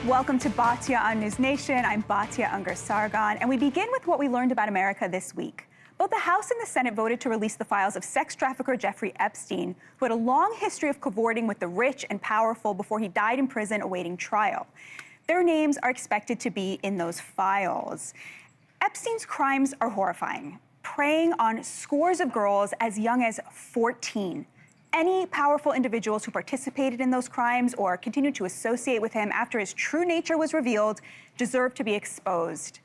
Welcome to Batya on NewsNation. I'm Batya Ungar-Sargon, and we begin with what we learned about America this week. Both the House and the Senate voted to release the files of sex trafficker Jeffrey Epstein, who had a long history of cavorting with the rich and powerful before he died in prison awaiting trial. Their names are expected to be in those files. Epstein's crimes are horrifying, preying on scores of girls as young as 14. Any powerful individuals who participated in those crimes or continued to associate with him after his true nature was revealed deserve to be exposed.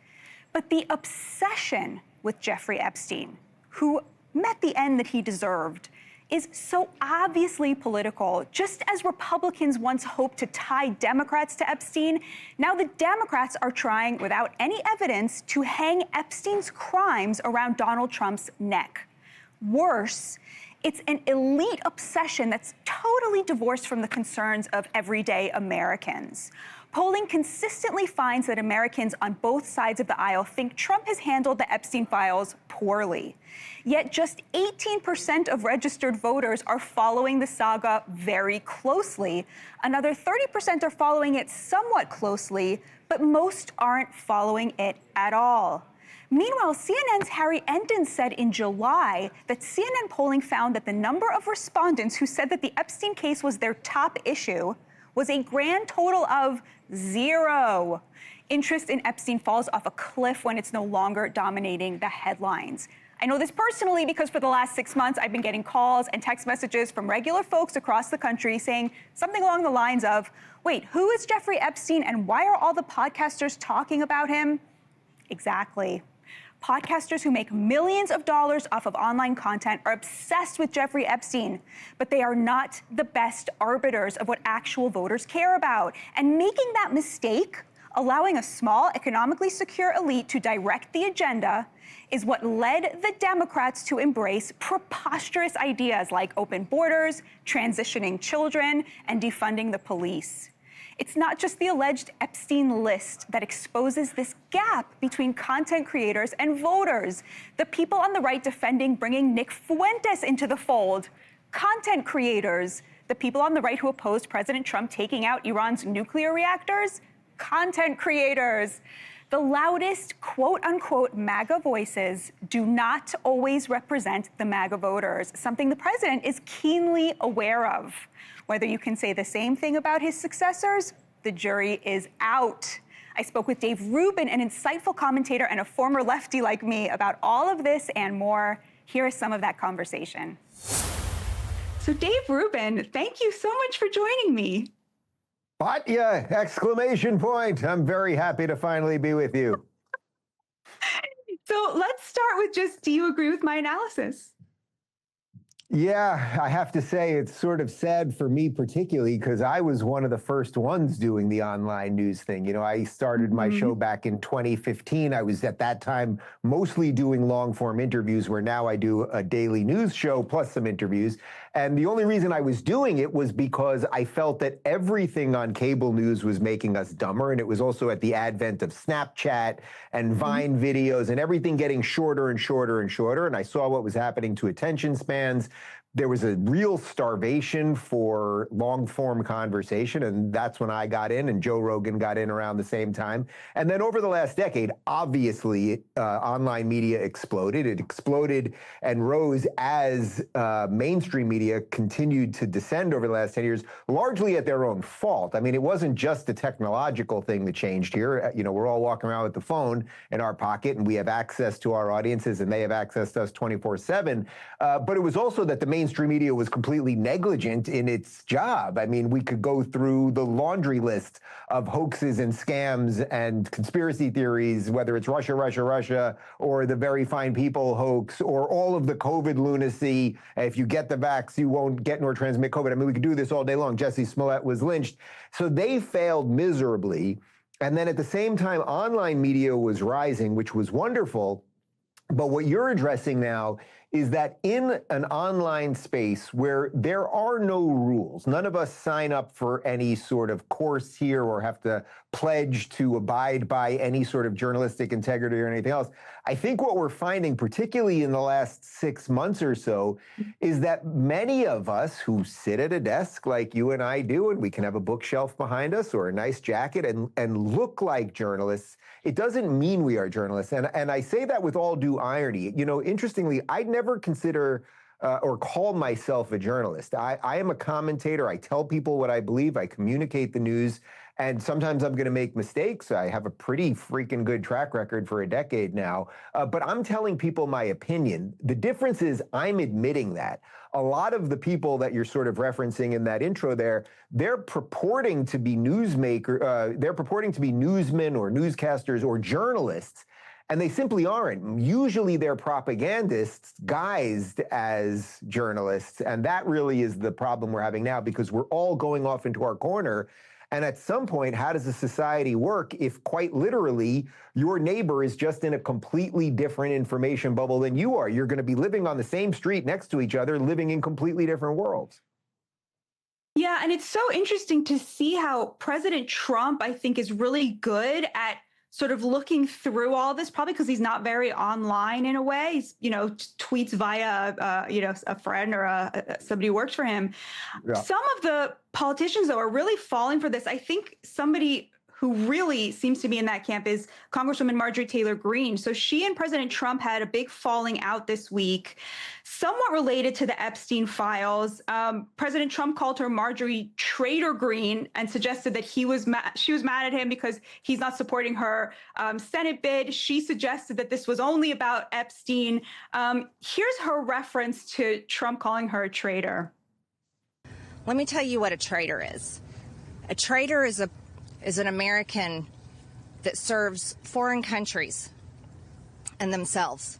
But the obsession with Jeffrey Epstein, who met the end that he deserved, is so obviously political. Just as Republicans once hoped to tie Democrats to Epstein, now the Democrats are trying, without any evidence, to hang Epstein's crimes around Donald Trump's neck. Worse, it's an elite obsession that's totally divorced from the concerns of everyday Americans. Polling consistently finds that Americans on both sides of the aisle think Trump has handled the Epstein files poorly. Yet just 18% of registered voters are following the saga very closely. Another 30% are following it somewhat closely, but most aren't following it at all. Meanwhile, CNN's Harry Enden said in July that CNN polling found that the number of respondents who said that the Epstein case was their top issue was a grand total of 0. Interest in Epstein falls off a cliff when it's no longer dominating the headlines. I know this personally because for the last 6 months, I've been getting calls and text messages from regular folks across the country saying something along the lines of, wait, who is Jeffrey Epstein and why are all the podcasters talking about him? Exactly. Podcasters who make millions of dollars off of online content are obsessed with Jeffrey Epstein, but they are not the best arbiters of what actual voters care about. And making that mistake, allowing a small, economically secure elite to direct the agenda, is what led the Democrats to embrace preposterous ideas like open borders, transitioning children, and defunding the police. It's not just the alleged Epstein list that exposes this gap between content creators and voters. The people on the right defending bringing Nick Fuentes into the fold. Content creators. The people on the right who opposed President Trump taking out Iran's nuclear reactors. Content creators. The loudest quote-unquote MAGA voices do not always represent the MAGA voters, something the president is keenly aware of. Whether you can say the same thing about his successors, the jury is out. I spoke with Dave Rubin, an insightful commentator and a former lefty like me, about all of this and more. Here is some of that conversation. So Dave Rubin, thank you so much for joining me. Batya, exclamation point. I'm very happy to finally be with you. So let's start with just, do you agree with my analysis? Yeah, I have to say it's sort of sad for me particularly because I was one of the first ones doing the online news thing. You know, I started my show back in 2015. I was at that time mostly doing long form interviews where now I do a daily news show plus some interviews. And the only reason I was doing it was because I felt that everything on cable news was making us dumber. And it was also at the advent of Snapchat and Vine videos and everything getting shorter and shorter and shorter. And I saw what was happening to attention spans. There was a real starvation for long-form conversation, and that's when I got in, and Joe Rogan got in around the same time. And then over the last decade, obviously, online media exploded. It exploded and rose as mainstream media continued to descend over the last 10 years, largely at their own fault. I mean, it wasn't just a technological thing that changed here. You know, we're all walking around with the phone in our pocket, and we have access to our audiences, and they have access to us 24/7. But it was also that the mainstream media was completely negligent in its job. I mean, we could go through the laundry list of hoaxes and scams and conspiracy theories, whether it's Russia, Russia, Russia, or the very fine people hoax, or all of the COVID lunacy. If you get the vax, you won't get nor transmit COVID. I mean, we could do this all day long. Jesse Smollett was lynched. So they failed miserably. And then at the same time, online media was rising, which was wonderful. But what you're addressing now is that in an online space where there are no rules, none of us sign up for any sort of course here or have to pledge to abide by any sort of journalistic integrity or anything else. I think what we're finding, particularly in the last 6 months or so, is that many of us who sit at a desk like you and I do, and we can have a bookshelf behind us or a nice jacket and look like journalists, it doesn't mean we are journalists. And I say that with all due irony. You know, interestingly, I'd never consider or call myself a journalist. I am a commentator. I tell people what I believe. I communicate the news. And sometimes I'm going to make mistakes. I have a pretty freaking good track record for a decade now. But I'm telling people my opinion. The difference is I'm admitting that. A lot of the people that you're sort of referencing in that intro there, they're purporting to be they're purporting to be newsmen or newscasters or journalists. And they simply aren't. Usually they're propagandists guised as journalists. And that really is the problem we're having now, because we're all going off into our corner. And at some point, how does a society work if quite literally your neighbor is just in a completely different information bubble than you are? You're going to be living on the same street next to each other, living in completely different worlds. Yeah, and it's so interesting to see how President Trump, I think, is really good at sort of looking through all this, probably because he's not very online in a way. He's, you know, tweets via, a friend or somebody who works for him. Yeah. Some of the politicians, though, are really falling for this. I think somebody who really seems to be in that camp is Congresswoman Marjorie Taylor Greene. So she and President Trump had a big falling out this week, somewhat related to the Epstein files. President Trump called her Marjorie Taylor Greene and suggested that she was mad at him because he's not supporting her Senate bid. She suggested that this was only about Epstein. Here's her reference to Trump calling her a traitor. Let me tell you what a traitor is. A traitor is an American that serves foreign countries and themselves.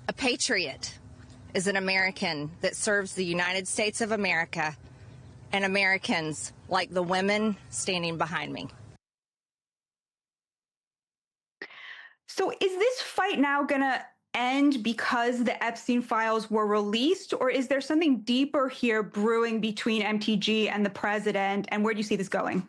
A patriot is an American that serves the United States of America and Americans like the women standing behind me. So is this fight now going to end because the Epstein files were released, or is there something deeper here brewing between MTG and the president? And where do you see this going?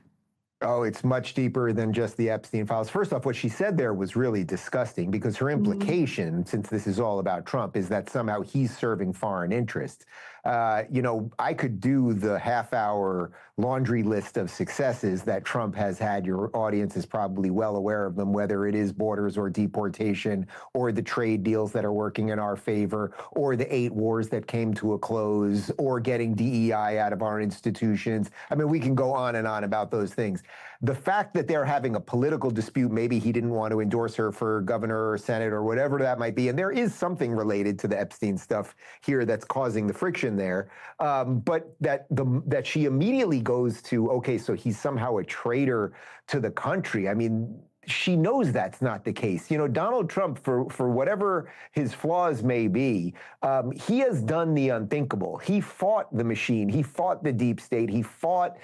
Oh, it's much deeper than just the Epstein files. First off, what she said there was really disgusting, because her implication, since this is all about Trump, is that somehow he's serving foreign interests. I could do the half-hour laundry list of successes that Trump has had. Your audience is probably well aware of them, whether it is borders or deportation, or the trade deals that are working in our favor, or the 8 wars that came to a close, or getting DEI out of our institutions. I mean, we can go on and on about those things. The fact that they're having a political dispute, maybe he didn't want to endorse her for governor or senate or whatever that might be, and there is something related to the Epstein stuff here that's causing the friction there, but that she immediately goes to, okay, so he's somehow a traitor to the country. I mean, she knows that's not the case. You know, Donald Trump, for whatever his flaws may be, he has done the unthinkable. He fought the machine. He fought the deep state. He fought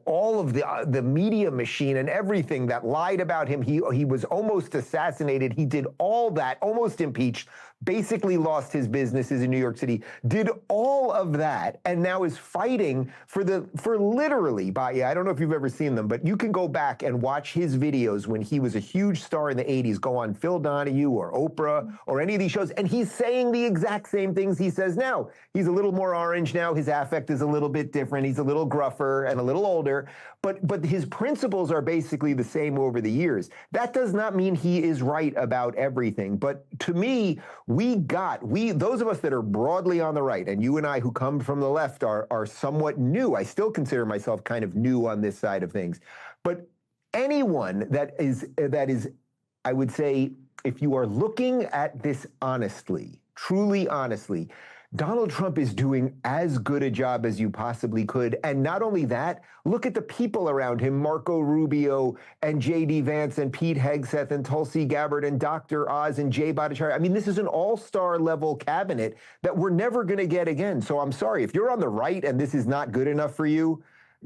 all of the media machine and everything that lied about him. He was almost assassinated. He did all that, almost impeached, basically lost his businesses in New York City, did all of that, and now is fighting for literally, Batya, I don't know if you've ever seen them, but you can go back and watch his videos when he was a huge star in the 80s, go on Phil Donahue or Oprah or any of these shows, and he's saying the exact same things he says now. He's a little more orange now. His affect is a little bit different. He's a little gruffer and a little older, but his principles are basically the same over the years. That does not mean he is right about everything, but to me, those of us that are broadly on the right, and you and I who come from the left are somewhat new. I still consider myself kind of new on this side of things. But anyone that is, I would say, if you are looking at this honestly, truly honestly, Donald Trump is doing as good a job as you possibly could. And not only that, look at the people around him, Marco Rubio and JD Vance and Pete Hegseth and Tulsi Gabbard and Dr. Oz and Jay Bhattacharya. I mean, this is an all-star level cabinet that we're never going to get again. So I'm sorry, if you're on the right and this is not good enough for you,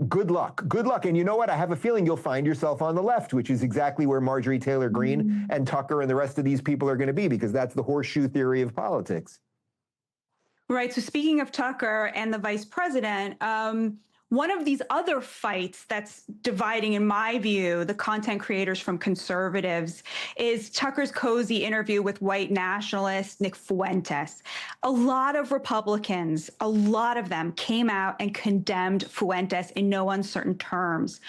good luck. Good luck. And you know what? I have a feeling you'll find yourself on the left, which is exactly where Marjorie Taylor Greene and Tucker and the rest of these people are going to be, because that's the horseshoe theory of politics. Right. So speaking of Tucker and the vice president, one of these other fights that's dividing, in my view, the content creators from conservatives is Tucker's cozy interview with white nationalist Nick Fuentes. A lot of Republicans, a lot of them came out and condemned Fuentes in no uncertain terms.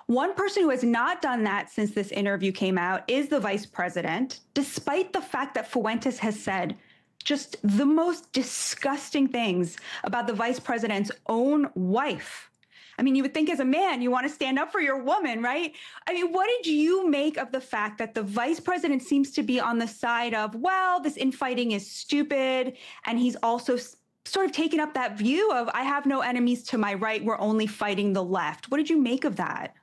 One person who has not done that since this interview came out is the vice president, despite the fact that Fuentes has said just the most disgusting things about the vice president's own wife. I mean, you would think as a man, you want to stand up for your woman, right? I mean, what did you make of the fact that the vice president seems to be on the side of, well, this infighting is stupid, and he's also sort of taken up that view of, I have no enemies to my right, we're only fighting the left. What did you make of that?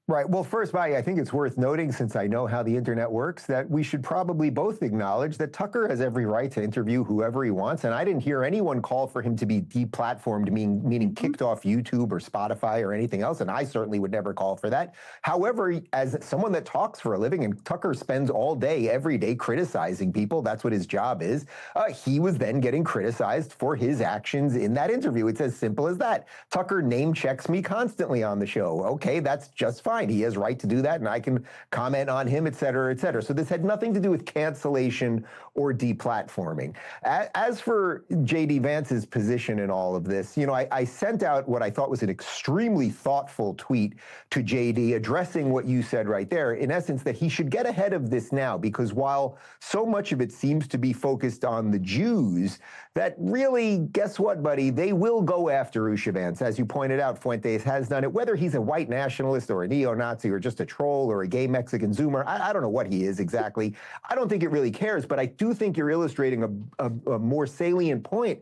Right. Well, first, Batya, I think it's worth noting, since I know how the internet works, that we should probably both acknowledge that Tucker has every right to interview whoever he wants. And I didn't hear anyone call for him to be deplatformed, meaning kicked off YouTube or Spotify or anything else. And I certainly would never call for that. However, as someone that talks for a living, and Tucker spends all day, every day criticizing people, that's what his job is, he was then getting criticized for his actions in that interview. It's as simple as that. Tucker name checks me constantly on the show. Okay, that's just fine. He has right to do that, and I can comment on him, et cetera, et cetera. So this had nothing to do with cancellation or deplatforming. As for JD Vance's position in all of this, you know, I sent out what I thought was an extremely thoughtful tweet to JD addressing what you said right there, in essence, that he should get ahead of this now, because while so much of it seems to be focused on the Jews, that really, guess what, buddy, they will go after Vance. As you pointed out, Fuentes has done it, whether he's a white nationalist or a neo-Nazi or just a troll or a gay Mexican Zoomer. I don't know what he is exactly. I don't think it really cares, but I do think you're illustrating a more salient point,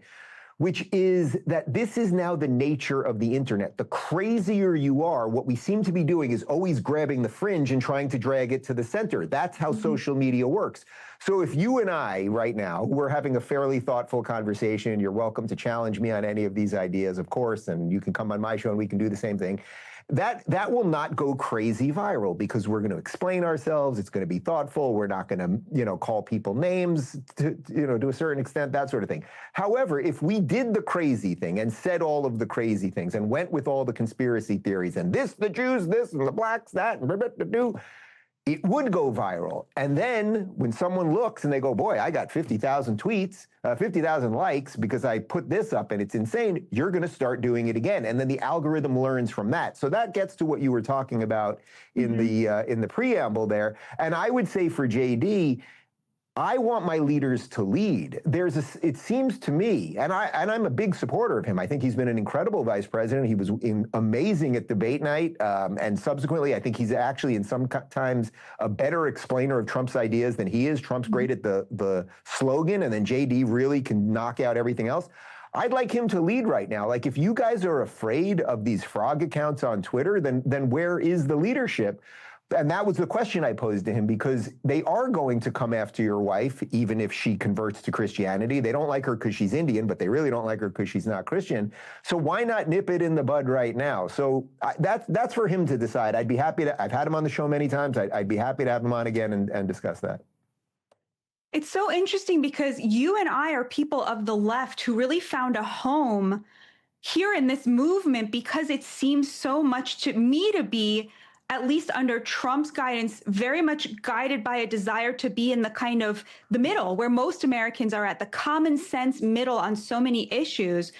which is that this is now the nature of the internet. The crazier you are, what we seem to be doing is always grabbing the fringe and trying to drag it to the center. That's how social media works. So if you and I right now, we're having a fairly thoughtful conversation, you're welcome to challenge me on any of these ideas, of course, and you can come on my show and we can do the same thing. That will not go crazy viral, because we're going to explain ourselves. It's going to be thoughtful. We're not going to, you know, call people names to a certain extent, that sort of thing. However, if we did the crazy thing and said all of the crazy things and went with all the conspiracy theories and this, the Jews, this, and the blacks, that, and it would go viral. And then when someone looks and they go, boy, I got 50,000 tweets, 50,000 likes because I put this up and it's insane, you're going to start doing it again. And then the algorithm learns from that. So that gets to what you were talking about in the preamble there. And I would say for JD, I want my leaders to lead. It seems to me, and I'm a big supporter of him. I think he's been an incredible vice president. He was amazing at debate night, and subsequently, I think he's actually in sometimes a better explainer of Trump's ideas than he is. Trump's great at the slogan, and then JD really can knock out everything else. I'd like him to lead right now. Like, if you guys are afraid of these frog accounts on Twitter, then where is the leadership? And that was the question I posed to him, because they are going to come after your wife, even if she converts to Christianity. They don't like her because she's Indian, but they really don't like her because she's not Christian. So why not nip it in the bud right now? So that's for him to decide. I'd be happy to, I've had him on the show many times. I'd be happy to have him on again and discuss that. It's so interesting because you and I are people of the left who really found a home here in this movement, because it seems so much to me to be, at least under Trump's guidance, very much guided by a desire to be in the kind of the middle, where most Americans are at, the common sense middle on so many issues.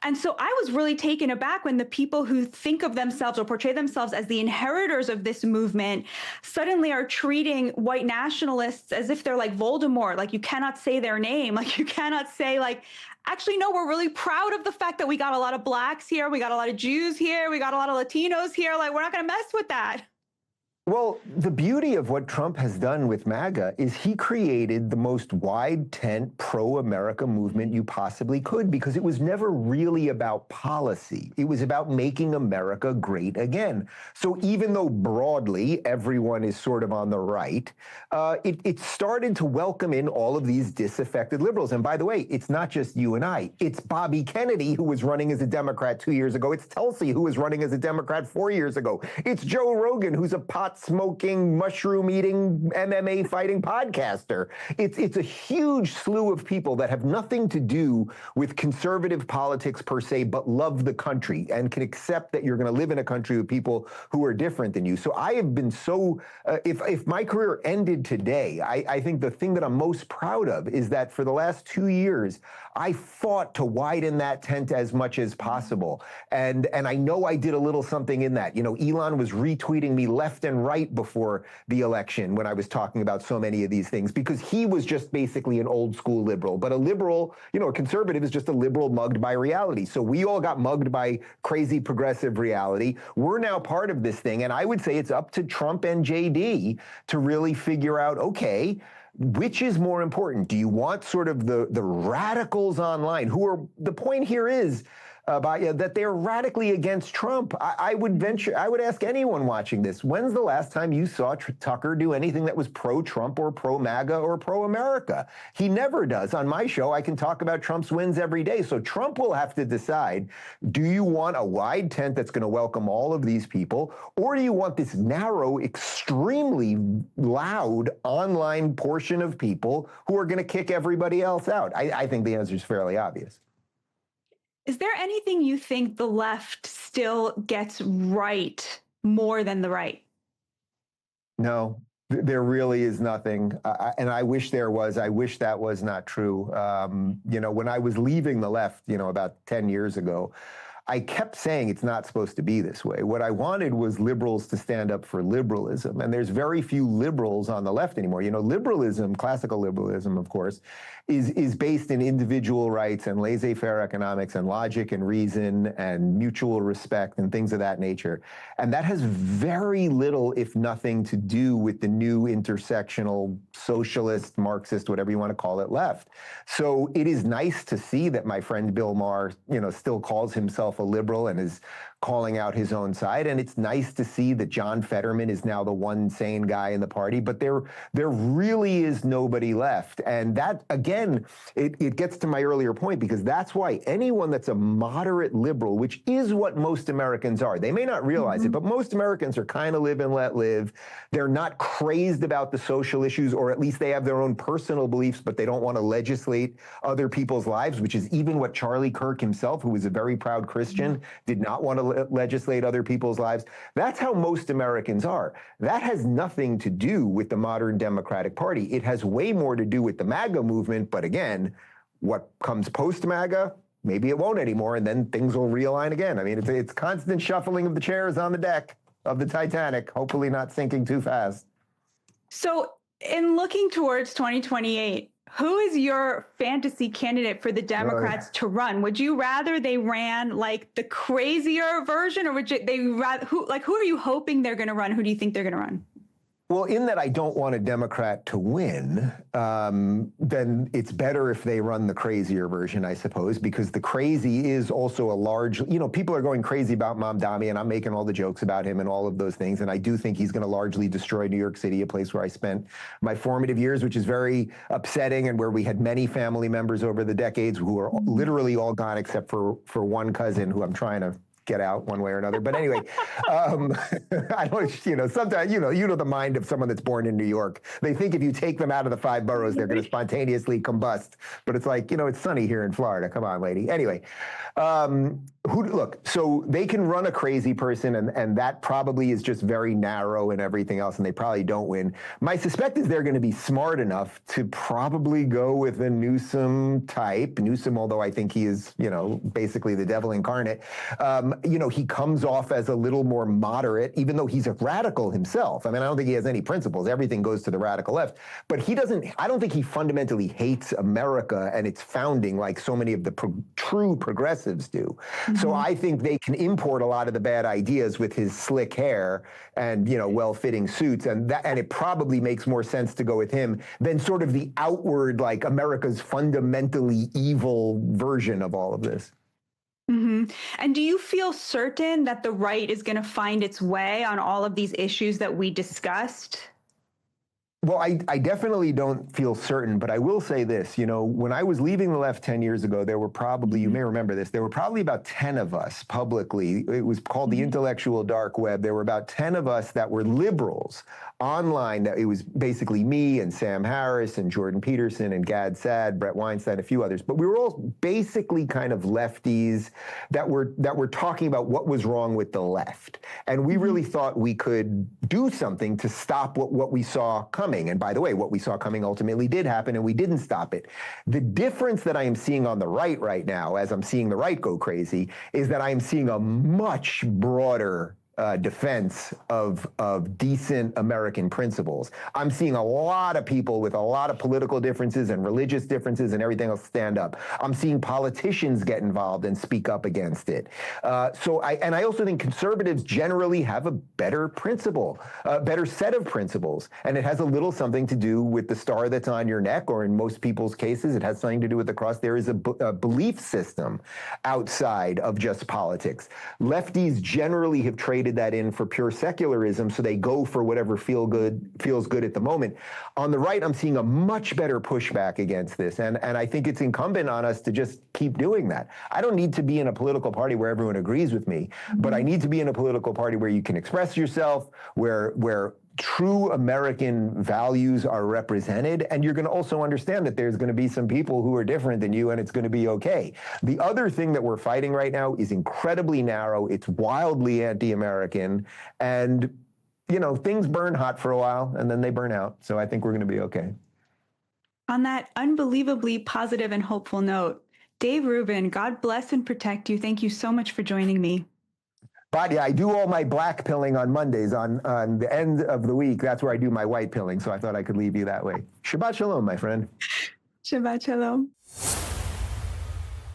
And so I was really taken aback when the people who think of themselves or portray themselves as the inheritors of this movement suddenly are treating white nationalists as if they're like Voldemort, like you cannot say their name, like you cannot say, like, actually, no, we're really proud of the fact that we got a lot of blacks here, we got a lot of Jews here, we got a lot of Latinos here, like we're not gonna mess with that. Well, the beauty of what Trump has done with MAGA is he created the most wide tent pro-America movement you possibly could, because it was never really about policy. It was about making America great again. So even though broadly everyone is sort of on the right, it started to welcome in all of these disaffected liberals. And by the way, it's not just you and I. It's Bobby Kennedy, who was running as a Democrat 2 years ago. It's Tulsi, who was running as a Democrat 4 years ago. It's Joe Rogan, who's a pot pot-smoking, mushroom-eating, MMA-fighting podcaster. It's a huge slew of people that have nothing to do with conservative politics per se, but love the country and can accept that you're going to live in a country with people who are different than you. So I have been so, if my career ended today, I think the thing that I'm most proud of is that for the last 2 years, I fought to widen that tent as much as possible. And I know I did a little something in that. You know, Elon was retweeting me left and right before the election when I was talking about so many of these things, because he was just basically an old school liberal. But a liberal, you know, a conservative is just a liberal mugged by reality. So we all got mugged by crazy progressive reality. We're now part of this thing. And I would say it's up to Trump and JD to really figure out, okay, which is more important? Do you want sort of the radicals online who are, the point here is, Batya, that they're radically against Trump. I would ask anyone watching this, when's the last time you saw Tucker do anything that was pro-Trump or pro-MAGA or pro-America? He never does. On my show, I can talk about Trump's wins every day. So Trump will have to decide, do you want a wide tent that's going to welcome all of these people, or do you want this narrow, extremely loud online portion of people who are going to kick everybody else out? I think the answer is fairly obvious. Is there anything you think the left still gets right more than the right? No, there really is nothing. And I wish there was. I wish that was not true. You know, when I was leaving the left, you know, about 10 years ago, I kept saying it's not supposed to be this way. What I wanted was liberals to stand up for liberalism. And there's very few liberals on the left anymore. You know, liberalism, classical liberalism, of course, is based in individual rights and laissez-faire economics and logic and reason and mutual respect and things of that nature. And that has very little, if nothing, to do with the new intersectional socialist, Marxist, whatever you want to call it, left. So it is nice to see that my friend Bill Maher, you know, still calls himself a liberal and is calling out his own side. And it's nice to see that John Fetterman is now the one sane guy in the party, but there really is nobody left. And that, again, it gets to my earlier point, because that's why anyone that's a moderate liberal, which is what most Americans are, they may not realize it, but most Americans are kind of live and let live. They're not crazed about the social issues, or at least they have their own personal beliefs, but they don't want to legislate other people's lives, which is even what Charlie Kirk himself, who was a very proud Christian, did not want to legislate other people's lives. That's how most Americans are. That has nothing to do with the modern Democratic Party. It has way more to do with the MAGA movement. But again, what comes post-MAGA, maybe it won't anymore, and then things will realign again. I mean, it's constant shuffling of the chairs on the deck of the Titanic, hopefully not sinking too fast. So in looking towards 2028, who is your fantasy candidate for the Democrats to run? Would you rather they ran like the crazier version, or would they rather, who are you hoping they're going to run? Who do you think they're going to run? Well, in that I don't want a Democrat to win, then it's better if they run the crazier version, I suppose, because the crazy is also a large, you know, people are going crazy about Mamdani, and I'm making all the jokes about him and all of those things. And I do think he's going to largely destroy New York City, a place where I spent my formative years, which is very upsetting, and where we had many family members over the decades who are literally all gone except for one cousin who I'm trying to get out one way or another. But anyway, I don't, you know, sometimes, you know the mind of someone that's born in New York. They think if you take them out of the 5 boroughs, they're going to spontaneously combust. But it's like, you know, it's sunny here in Florida. Come on, lady. Anyway, look, so they can run a crazy person, and that probably is just very narrow and everything else, and they probably don't win. My suspect is they're going to be smart enough to probably go with a Newsom type. Newsom, although I think he is, you know, basically the devil incarnate. You know, he comes off as a little more moderate, even though he's a radical himself. I mean, I don't think he has any principles. Everything goes to the radical left. But he doesn't, I don't think he fundamentally hates America and its founding like so many of the true progressives do. So I think they can import a lot of the bad ideas with his slick hair and, you know, well-fitting suits. And it probably makes more sense to go with him than sort of the outward, like America's fundamentally evil version of all of this. And do you feel certain that the right is going to find its way on all of these issues that we discussed? Well, I definitely don't feel certain, but I will say this. You know, when I was leaving the left 10 years ago, there were probably, you may remember this, there were probably about 10 of us publicly. It was called the intellectual dark web. There were about 10 of us that were liberals online. It was basically me and Sam Harris and Jordan Peterson and Gad Saad, Brett Weinstein, a few others. But we were all basically kind of lefties that were talking about what was wrong with the left. And we really thought we could do something to stop what we saw coming. And by the way, what we saw coming ultimately did happen, and we didn't stop it. The difference that I am seeing on the right now, as I'm seeing the right go crazy, is that I am seeing a much broader defense of decent American principles. I'm seeing a lot of people with a lot of political differences and religious differences and everything else stand up. I'm seeing politicians get involved and speak up against it. I also think conservatives generally have a better principle, a better set of principles, and it has a little something to do with the star that's on your neck, or in most people's cases, it has something to do with the cross. There is a belief system outside of just politics. Lefties generally have traded that in for pure secularism, so they go for whatever feels good at the moment. On the right, I'm seeing a much better pushback against this, and I think it's incumbent on us to just keep doing that. I don't need to be in a political party where everyone agrees with me, but I need to be in a political party where you can express yourself, where true American values are represented, and you're going to also understand that there's going to be some people who are different than you, and it's going to be okay. The other thing that we're fighting right now is incredibly narrow. It's wildly anti-American, and, you know, things burn hot for a while, and then they burn out. So I think we're going to be okay. On that unbelievably positive and hopeful note, Dave Rubin, God bless and protect you. Thank you so much for joining me. Batya, I do all my black pilling on Mondays. On the end of the week, that's where I do my white pilling. So I thought I could leave you that way. Shabbat shalom, my friend. Shabbat shalom.